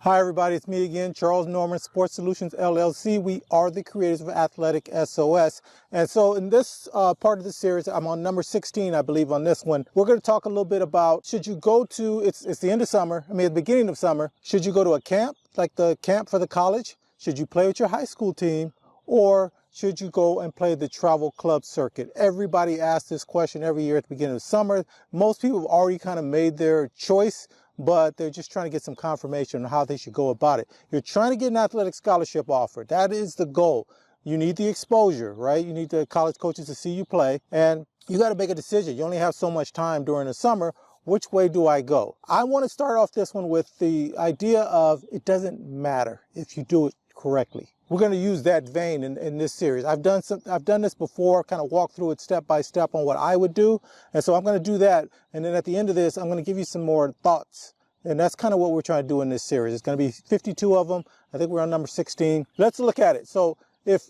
Hi everybody, it's me again, Charles Norman, Sports Solutions LLC. We are the creators of Athletic SOS. And so in this part of the series, I'm on number 16, I believe, on this one. We're going to talk a little bit about, should you go to, it's the end of summer, the beginning of summer, should you go to a camp, like the camp for the college? Should you play with your high school team? Or should you go and play the travel club circuit? Everybody asks this question every year at the beginning of summer. Most people have already kind of made their choice, but they're just trying to get some confirmation on how they should go about it. You're trying to get an athletic scholarship offer. That is the goal. You need the exposure, right? You need the college coaches to see you play, and you got to make a decision. You only have so much time during the summer. Which way do I go? I want to start off this one with the idea of it doesn't matter if you do it correctly. We're going to use that vein in this series. I've done this before, kind of walk through it step by step on what I would do. And so I'm going to do that. And then at the end of this, I'm going to give you some more thoughts. And that's kind of what we're trying to do in this series. It's going to be 52 of them. I think we're on number 16. Let's look at it. So if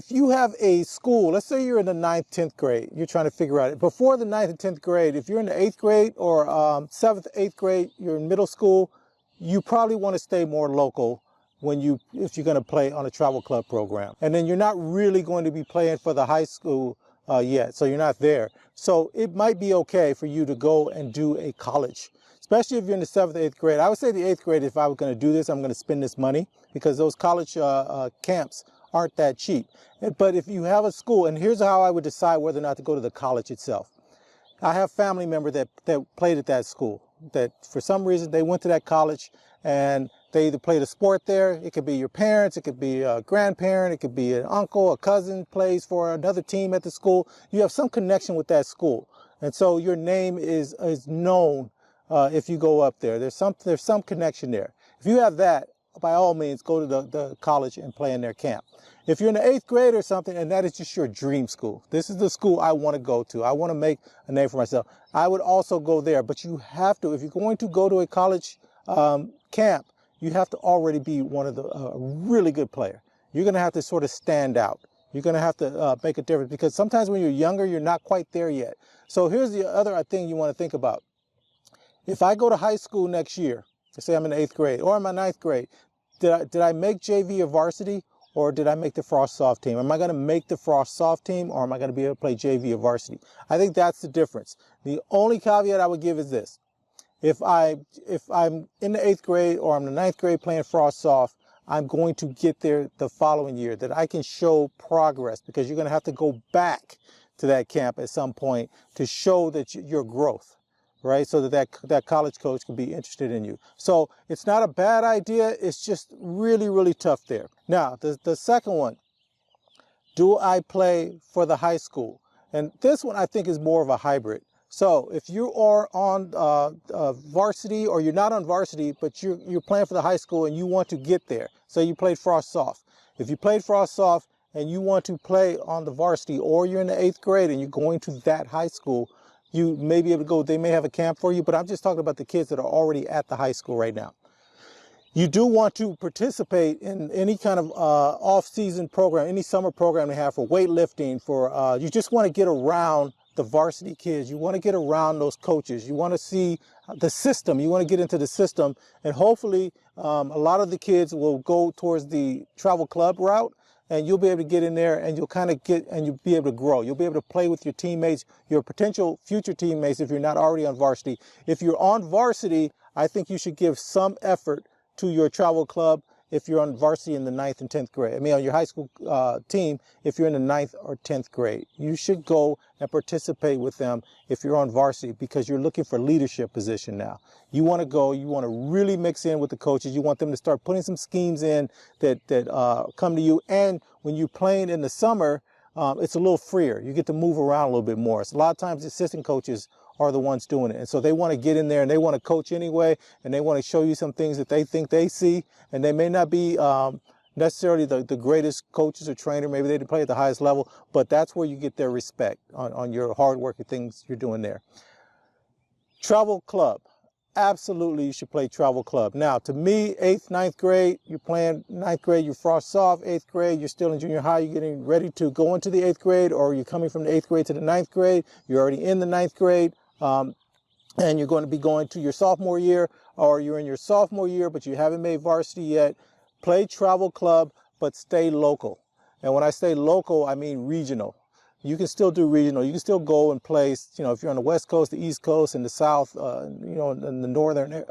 you have a school, let's say you're in the 9th, 10th grade, you're trying to figure out it. Before the 9th and 10th grade, if you're in the 8th grade or 7th, 8th grade, you're in middle school, you probably want to stay more local if you're going to play on a travel club program. And then you're not really going to be playing for the high school yet, so you're not there. So it might be okay for you to go and do a college, especially if you're in the 7th, 8th grade. I would say the 8th grade, if I was going to do this, I'm going to spend this money because those college camps aren't that cheap. But if you have a school, and here's how I would decide whether or not to go to the college itself. I have family members that played at that school, that for some reason they went to that college and they either played a sport there. It could be your parents, it could be a grandparent, it could be an uncle, a cousin plays for another team at the school. You have some connection with that school. And so your name is known if you go up there. There's some connection there. If you have that, by all means, go to the college and play in their camp. If you're in the 8th grade or something, and that is just your dream school, this is the school I want to go to. I want to make a name for myself. I would also go there, but you have to, if you're going to go to a college camp, you have to already be one of the really good player. You're going to have to sort of stand out. You're going to have to make a difference because sometimes when you're younger, you're not quite there yet. So here's the other thing you want to think about. If I go to high school next year, let's say I'm in the 8th grade or in my 9th grade, did I make JV or varsity, or did I make the Frost Soft team? Am I going to make the Frost Soft team, or am I going to be able to play JV or varsity? I think that's the difference. The only caveat I would give is this. If I'm in the 8th grade or I'm in the 9th grade playing Frost Soft, I'm going to get there the following year, that I can show progress, because you're going to have to go back to that camp at some point to show that your growth, right? So that college coach can be interested in you. So it's not a bad idea. It's just really, really tough there. Now, the second one, do I play for the high school? And this one I think is more of a hybrid. So if you are on varsity, or you're not on varsity, but you're playing for the high school and you want to get there. So you played Frost Soft. If you played Frost Soft and you want to play on the varsity, or you're in the 8th grade and you're going to that high school, you may be able to go. They may have a camp for you, but I'm just talking about the kids that are already at the high school right now. You do want to participate in any kind of off-season program, any summer program they have for weightlifting, you just want to get around the varsity kids. You want to get around those coaches. You want to see the system. You want to get into the system. And hopefully a lot of the kids will go towards the travel club route, and you'll be able to get in there and you'll you'll be able to grow. You'll be able to play with your teammates, your potential future teammates, if you're not already on varsity. If you're on varsity, I think you should give some effort to your travel club if you're on varsity in the 9th and 10th grade. On your high school team, if you're in the 9th or 10th grade, you should go and participate with them if you're on varsity, because you're looking for leadership position now. You want to go, you want to really mix in with the coaches. You want them to start putting some schemes in that come to you. And when you're playing in the summer, it's a little freer. You get to move around a little bit more. So a lot of times assistant coaches are the ones doing it. And so they want to get in there and they want to coach anyway, and they want to show you some things that they think they see, and they may not be necessarily the greatest coaches or trainer. Maybe they didn't play at the highest level, but that's where you get their respect on your hard-working things you're doing there. Travel club. Absolutely, you should play travel club. Now, to me, 8th, 9th grade, you're playing 9th grade, you're Frost Soft. 8th grade, you're still in junior high, you're getting ready to go into the 8th grade, or you're coming from the 8th grade to the 9th grade, you're already in the 9th grade. And you're going to be going to your sophomore year, or you're in your sophomore year, but you haven't made varsity yet, play travel club, but stay local. And when I say local, I mean regional. You can still do regional. You can still go and play, if you're on the West Coast, the East Coast, and the South, in the Northern,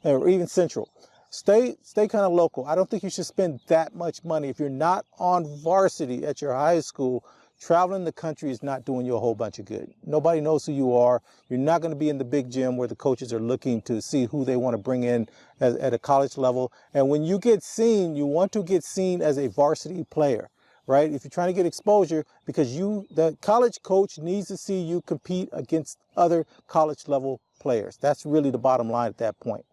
or even Central. Stay kind of local. I don't think you should spend that much money. If you're not on varsity at your high school, traveling the country is not doing you a whole bunch of good. Nobody knows who you are. You're not going to be in the big gym where the coaches are looking to see who they want to bring in at a college level. And when you get seen, you want to get seen as a varsity player, right? If you're trying to get exposure, because the college coach needs to see you compete against other college level players. That's really the bottom line at that point.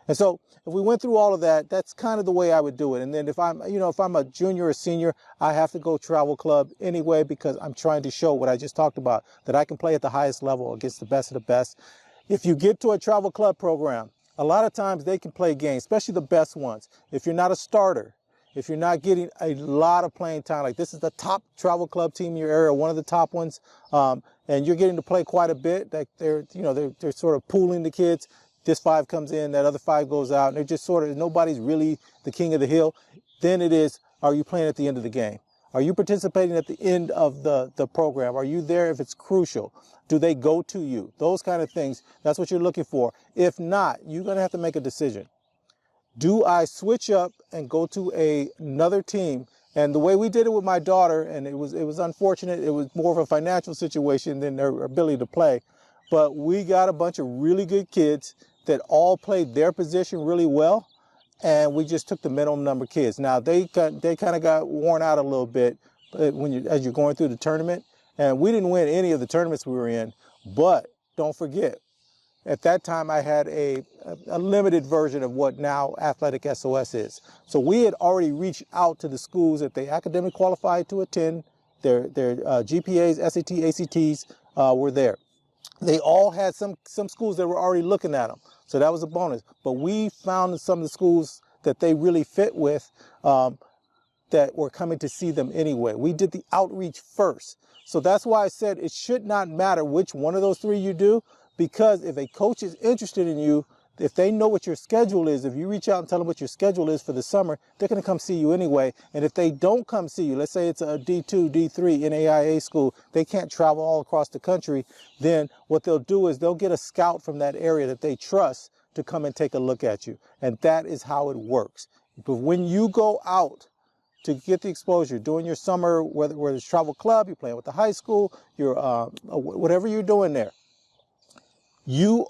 And so if we went through all of that, that's kind of the way I would do it. And then if I'm a junior or senior, I have to go travel club anyway, because I'm trying to show what I just talked about, that I can play at the highest level against the best of the best. If you get to a travel club program, a lot of times they can play games, especially the best ones. If you're not a starter, if you're not getting a lot of playing time, like this is the top travel club team in your area, one of the top ones, and you're getting to play quite a bit, like they're sort of pooling the kids. This 5 comes in, that other 5 goes out, and they're just sort of, nobody's really the king of the hill. Then it is, are you playing at the end of the game? Are you participating at the end of the program? Are you there if it's crucial? Do they go to you? Those kind of things, that's what you're looking for. If not, you're going to have to make a decision. Do I switch up and go to another team? And the way we did it with my daughter, and it was unfortunate, it was more of a financial situation than their ability to play. But we got a bunch of really good kids that all played their position really well, and we just took the minimum number of kids. Now they kind of got worn out a little bit as you're going through the tournament, and we didn't win any of the tournaments we were in. But don't forget, at that time I had a limited version of what now Athletic SOS is. So we had already reached out to the schools that they academically qualified to attend. Their GPAs, SAT, ACTs were there. They all had some schools that were already looking at them. So that was a bonus. But we found some of the schools that they really fit with that were coming to see them anyway. We did the outreach first. So that's why I said it should not matter which one of those 3 you do, because if a coach is interested in you, if they know what your schedule is, if you reach out and tell them what your schedule is for the summer, they're going to come see you anyway. And if they don't come see you, let's say it's a D2, D3 NAIA school, they can't travel all across the country, then what they'll do is they'll get a scout from that area that they trust to come and take a look at you. And that is how it works. But when you go out to get the exposure, doing your summer, whether it's travel club, you're playing with the high school, you're whatever you're doing there, you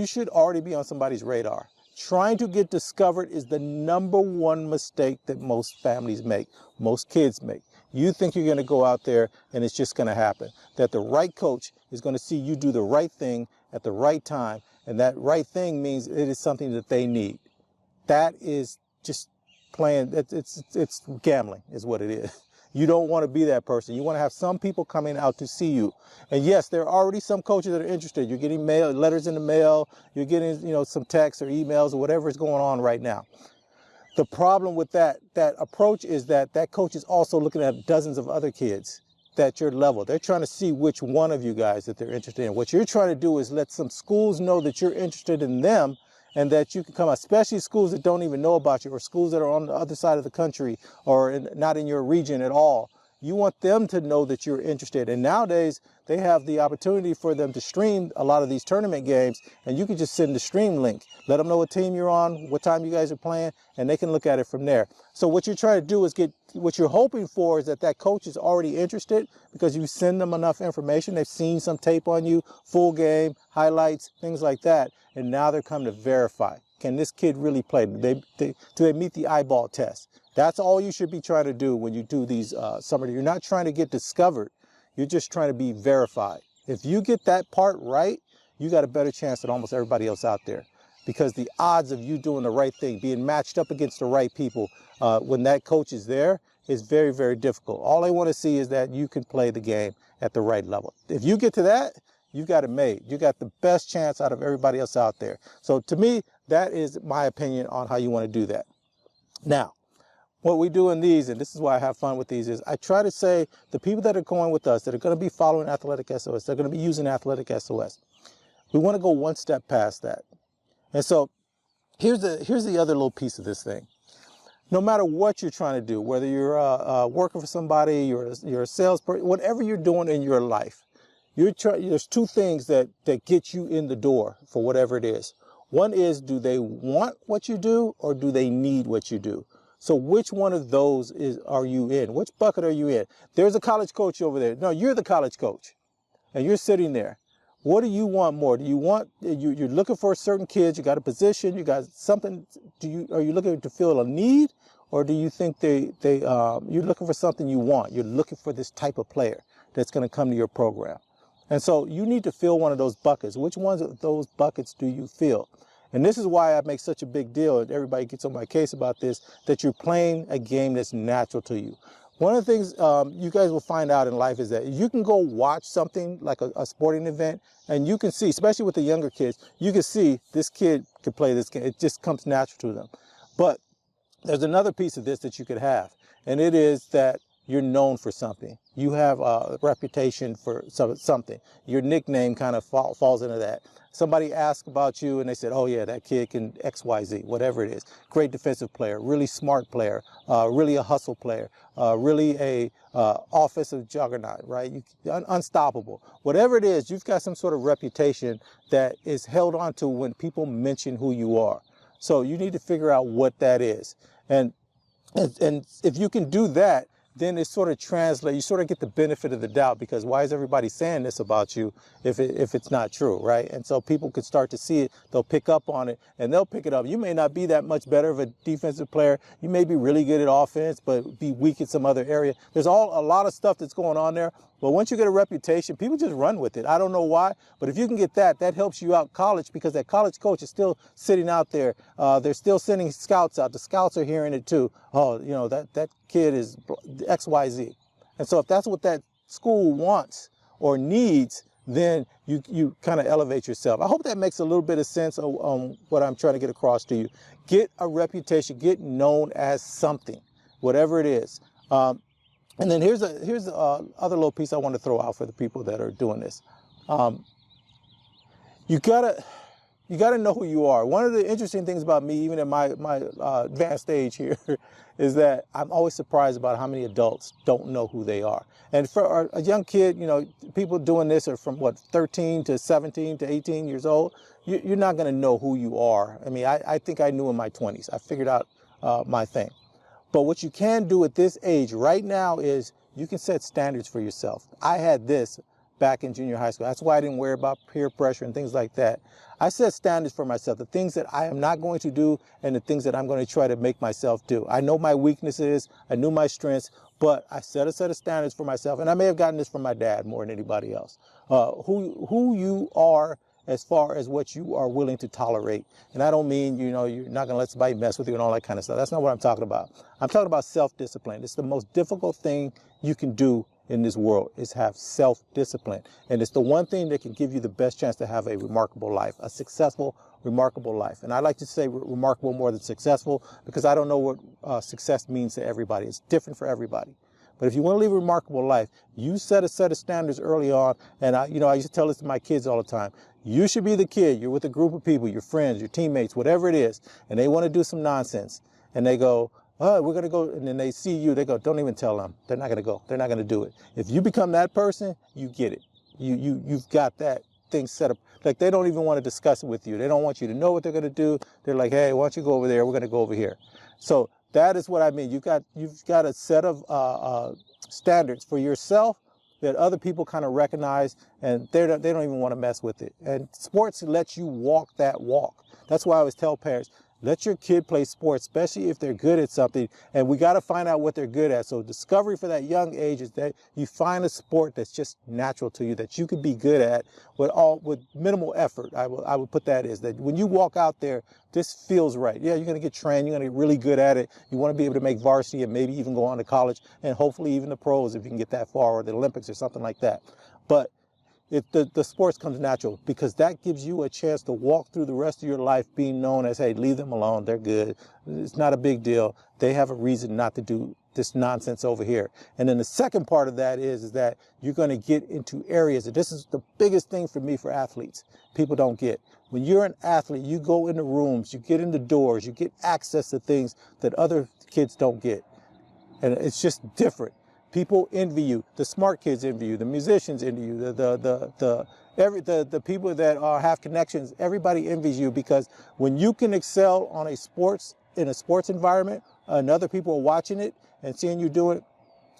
should already be on somebody's radar. Trying to get discovered is the #1 mistake that most families make, most kids make. You think you're going to go out there and it's just going to happen. That the right coach is going to see you do the right thing at the right time, and that right thing means it is something that they need. That is just playing, it's gambling is what it is. You don't want to be that person. You want to have some people coming out to see you. And yes, there are already some coaches that are interested. You're getting letters in the mail. You're getting, some texts or emails or whatever is going on right now. The problem with that approach is that coach is also looking at dozens of other kids at your level. They're trying to see which one of you guys that they're interested in. What you're trying to do is let some schools know that you're interested in them, and that you can come, especially schools that don't even know about you, or schools that are on the other side of the country, or not in your region at all. You want them to know that you're interested. And nowadays, they have the opportunity for them to stream a lot of these tournament games, and you can just send the stream link. Let them know what team you're on, what time you guys are playing, and they can look at it from there. So what you're trying to do is what you're hoping for is that coach is already interested, because you send them enough information. They've seen some tape on you, full game, highlights, things like that. And now they're coming to verify. Can this kid really play? Do they meet the eyeball test? That's all you should be trying to do when you do these summer. You're not trying to get discovered. You're just trying to be verified. If you get that part right, you got a better chance than almost everybody else out there. Because the odds of you doing the right thing, being matched up against the right people when that coach is there, is very, very difficult. All they want to see is that you can play the game at the right level. If you get to that, you've got it made. You got the best chance out of everybody else out there. So to me, that is my opinion on how you want to do that. Now, what we do in these, and this is why I have fun with these, is I try to say the people that are going with us, that are going to be following Athletic SOS, they're going to be using Athletic SOS. We want to go one step past that. And so here's the other little piece of this thing. No matter what you're trying to do, whether you're working for somebody, you're a salesperson, whatever you're doing in your life, there's two things that get you in the door for whatever it is. One is, do they want what you do, or do they need what you do? So which one of those are you in? Which bucket are you in? There's a college coach over there. No, you're the college coach, and you're sitting there. What do you want more? Do you want, you're looking for certain kids, you got a position, you got something, are you looking to fill a need, or do you think you're looking for something you want? You're looking for this type of player that's going to come to your program. And so you need to fill one of those buckets. Which ones of those buckets do you fill? And this is why I make such a big deal, and everybody gets on my case about this, that you're playing a game that's natural to you. One of the things you guys will find out in life is that you can go watch something like a sporting event, and you can see, especially with the younger kids, you can see this kid can play this game. It just comes natural to them. But there's another piece of this that you could have, and it is that you're known for something. You have a reputation for something. Your nickname kind of falls into that. Somebody asked about you and they said, oh yeah, that kid can X, Y, Z, whatever it is. Great defensive player, really smart player, really a hustle player, really a offensive juggernaut, right? Unstoppable. Whatever it is, you've got some sort of reputation that is held on to when people mention who you are. So you need to figure out what that is. And if you can do that, then it sort of translates, you sort of get the benefit of the doubt, because why is everybody saying this about you if it's not true, right? And so people could start to see it, they'll pick up on it, and they'll pick it up. You may not be that much better of a defensive player. You may be really good at offense, but be weak in some other area. There's a lot of stuff that's going on there. But once you get a reputation, people just run with it. I don't know why, but if you can get that helps you out college, because that college coach is still sitting out there. They're still sending scouts out. The scouts are hearing it too. Oh, you know, that kid is X, Y, Z. And so if that's what that school wants or needs, then you kind of elevate yourself. I hope that makes a little bit of sense on what I'm trying to get across to you. Get a reputation, get known as something, whatever it is. And then here's the other little piece I want to throw out for the people that are doing this. You gotta know who you are. One of the interesting things about me, even at my advanced age here, is that I'm always surprised about how many adults don't know who they are. And for a young kid, you know, people doing this are from what, 13 to 17 to 18 years old. You're not going to know who you are. I mean, I think I knew in my 20s. I figured out my thing. But what you can do at this age right now is you can set standards for yourself. I had this back in junior high school. That's why I didn't worry about peer pressure and things like that. I set standards for myself, the things that I am not going to do and the things that I'm going to try to make myself do. I know my weaknesses, I knew my strengths, but I set a set of standards for myself. And I may have gotten this from my dad more than anybody else. Who you are as far as what you are willing to tolerate. And I don't mean, you know, you're not going to let somebody mess with you and all that kind of stuff. That's not what I'm talking about. I'm talking about self-discipline. It's the most difficult thing you can do in this world, is have self-discipline. And it's the one thing that can give you the best chance to have a remarkable life, a remarkable life. And I like to say remarkable more than successful, because I don't know what success means to everybody. It's different for everybody. But if you want to live a remarkable life, you set a set of standards early on. And I used to tell this to my kids all the time. You should be the kid. You're with a group of people, your friends, your teammates, whatever it is, and they want to do some nonsense. And they go, oh, we're going to go. And then they see you. They go, don't even tell them. They're not going to go. They're not going to do it. If you become that person, you get it. You've got that thing set up. Like, they don't even want to discuss it with you. They don't want you to know what they're going to do. They're like, hey, why don't you go over there? We're going to go over here. So that is what I mean. You've got a set of standards for yourself that other people kind of recognize, and they don't even want to mess with it. And sports lets you walk that walk. That's why I always tell parents, let your kid play sports, especially if they're good at something. And we got to find out what they're good at. So discovery for that young age is that you find a sport that's just natural to you, that you could be good at with minimal effort. I would put that is that when you walk out there, this feels right. Yeah, you're going to get trained. You're going to get really good at it. You want to be able to make varsity and maybe even go on to college, and hopefully even the pros if you can get that far, or the Olympics or something like that. But the sports comes natural, because that gives you a chance to walk through the rest of your life being known as, hey, leave them alone. They're good. It's not a big deal. They have a reason not to do this nonsense over here. And then the second part of that is that you're going to get into areas, and this is the biggest thing for me for athletes, people don't get. When you're an athlete, you go into rooms, you get into doors, you get access to things that other kids don't get. And it's just different. People envy you. The smart kids envy you. The musicians envy you. The people that have connections, everybody envies you, because when you can excel on in a sports environment, and other people are watching it and seeing you do it,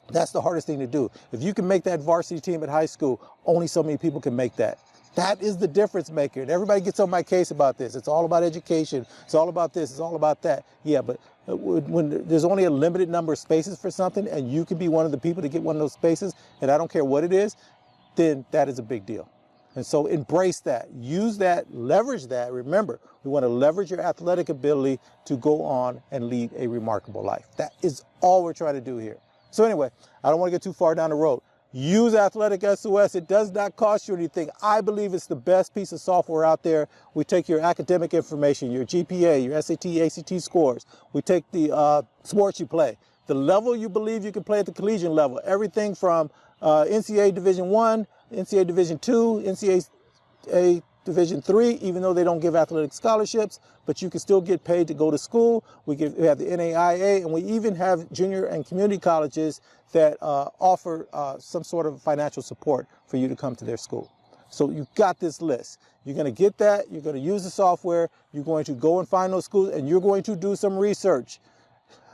that's the hardest thing to do. If you can make that varsity team at high school, only so many people can make that. That is the difference maker. And everybody gets on my case about this. It's all about education. It's all about this. It's all about that. Yeah, but when there's only a limited number of spaces for something, and you can be one of the people to get one of those spaces, and I don't care what it is, then that is a big deal. And so embrace that. Use that. Leverage that. Remember, we want to leverage your athletic ability to go on and lead a remarkable life. That is all we're trying to do here. So anyway, I don't want to get too far down the road. Use Athletic SOS. It does not cost you anything. I believe it's the best piece of software out there. We take your academic information, your GPA, your SAT, ACT scores. We take the sports you play, the level you believe you can play at the collegiate level, everything from NCAA Division I, NCAA Division II, NCAA Division III, even though they don't give athletic scholarships, but you can still get paid to go to school. We have the NAIA, and we even have junior and community colleges that offer some sort of financial support for you to come to their school. So you've got this list. You're going to get that. You're going to use the software. You're going to go and find those schools, and you're going to do some research.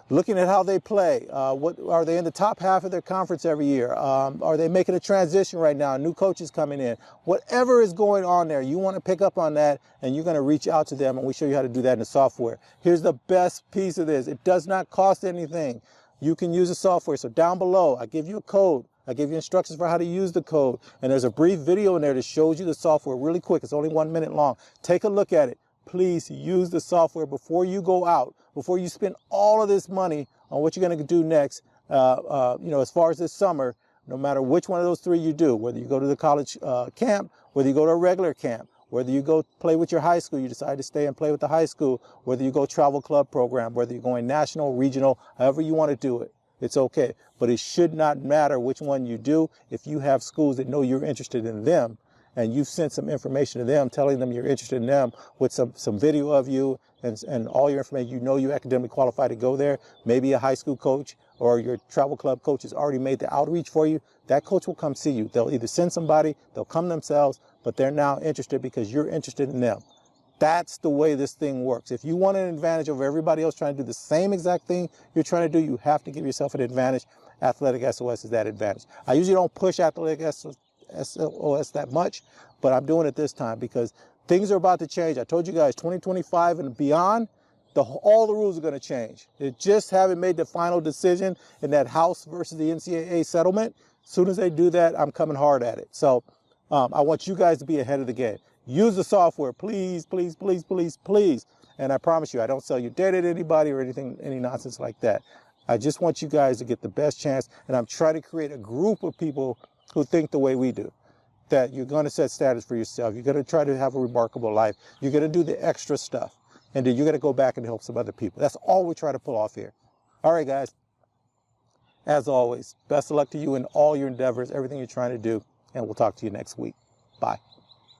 Looking at how they play. What are they in the top half of their conference every year? Are they making a transition right now? New coaches coming in. Whatever is going on there, you want to pick up on that, and you're going to reach out to them, and we show you how to do that in the software. Here's the best piece of this. It does not cost anything. You can use the software. So down below, I give you a code. I give you instructions for how to use the code. And there's a brief video in there that shows you the software really quick. It's only 1 minute long. Take a look at it. Please use the software before you go out, before you spend all of this money on what you're going to do next. As far as this summer, no matter which one of those three you do, whether you go to the college camp, whether you go to a regular camp, whether you go play with your high school, you decide to stay and play with the high school, whether you go travel club program, whether you're going national, regional, however you want to do it, it's okay. But it should not matter which one you do. If you have schools that know you're interested in them, and you've sent some information to them, telling them you're interested in them with some video of you and all your information, you know you're academically qualified to go there. Maybe a high school coach or your travel club coach has already made the outreach for you. That coach will come see you. They'll either send somebody, they'll come themselves, but they're now interested because you're interested in them. That's the way this thing works. If you want an advantage over everybody else trying to do the same exact thing you're trying to do, you have to give yourself an advantage. Athletic SOS is that advantage. I usually don't push Athletic SOS that much, but I'm doing it this time because things are about to change. I told you guys 2025 and beyond, all the rules are going to change. They just haven't made the final decision in that House versus the NCAA settlement. As soon as they do that, I'm coming hard at it. So I want you guys to be ahead of the game. Use the software, please, please, please, please, please. And I promise you, I don't sell your data to anybody or anything, any nonsense like that. I just want you guys to get the best chance, and I'm trying to create a group of people who think the way we do, that you're going to set standards for yourself. You're going to try to have a remarkable life. You're going to do the extra stuff. And then you're going to go back and help some other people. That's all we try to pull off here. All right, guys. As always, best of luck to you in all your endeavors, everything you're trying to do. And we'll talk to you next week. Bye.